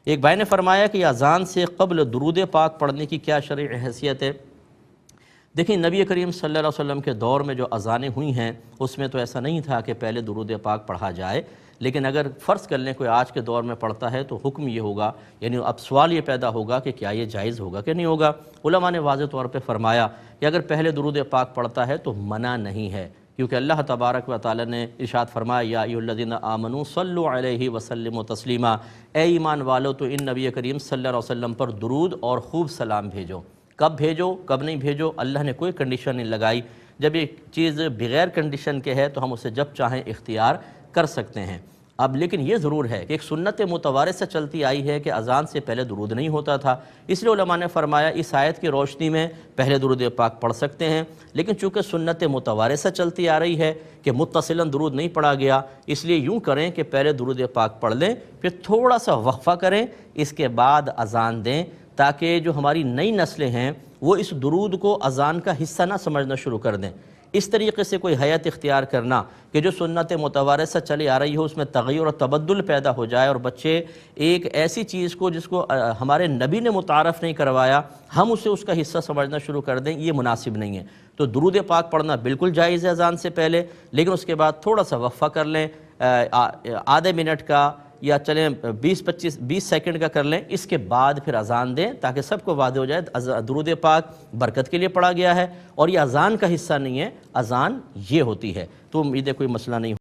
ایک بھائی نے فرمایا کہ اذان سے قبل درود پاک پڑھنے کی کیا شرعی حیثیت ہے؟ دیکھیں، نبی کریم صلی اللہ علیہ وسلم کے دور میں جو اذانیں ہوئی ہیں اس میں تو ایسا نہیں تھا کہ پہلے درود پاک پڑھا جائے، لیکن اگر فرض کر لیں کوئی آج کے دور میں پڑھتا ہے تو حکم یہ ہوگا، یعنی اب سوال یہ پیدا ہوگا کہ کیا یہ جائز ہوگا کہ نہیں ہوگا۔ علماء نے واضح طور پہ فرمایا کہ اگر پہلے درود پاک پڑھتا ہے تو منع نہیں ہے، کیونکہ اللہ تبارک و تعالی نے ارشاد فرمایا یا ایھا الذین آمنوا صلوا علیہ وسلموا تسلیما، اے ایمان والو تو ان نبی کریم صلی اللہ علیہ وسلم پر درود اور خوب سلام بھیجو۔ کب بھیجو کب نہیں بھیجو، اللہ نے کوئی کنڈیشن نہیں لگائی۔ جب ایک چیز بغیر کنڈیشن کے ہے تو ہم اسے جب چاہیں اختیار کر سکتے ہیں۔ اب لیکن یہ ضرور ہے کہ ایک سنت متوارثہ چلتی آئی ہے کہ اذان سے پہلے درود نہیں ہوتا تھا، اس لیے علماء نے فرمایا اس آیت کی روشنی میں پہلے درود پاک پڑھ سکتے ہیں، لیکن چونکہ سنت متوارثہ چلتی آ رہی ہے کہ متصلاً درود نہیں پڑھا گیا، اس لیے یوں کریں کہ پہلے درود پاک پڑھ لیں، پھر تھوڑا سا وقفہ کریں، اس کے بعد اذان دیں، تاکہ جو ہماری نئی نسلیں ہیں وہ اس درود کو اذان کا حصہ نہ سمجھنا شروع کر دیں۔ اس طریقے سے کوئی حیت اختیار کرنا کہ جو سنت متوارثہ چلی آ رہی ہو اس میں تغیر اور تبدل پیدا ہو جائے اور بچے ایک ایسی چیز کو جس کو ہمارے نبی نے متعارف نہیں کروایا ہم اسے اس کا حصہ سمجھنا شروع کر دیں، یہ مناسب نہیں ہے۔ تو درود پاک پڑھنا بالکل جائز ہے اذان سے پہلے، لیکن اس کے بعد تھوڑا سا وقفہ کر لیں، آدھے منٹ کا یا چلیں 20 سیکنڈ کا کر لیں، اس کے بعد پھر اذان دیں تاکہ سب کو واضح ہو جائے درود پاک برکت کے لیے پڑھا گیا ہے اور یہ اذان کا حصہ نہیں ہے، اذان یہ ہوتی ہے۔ تو امید ہے کوئی مسئلہ نہیں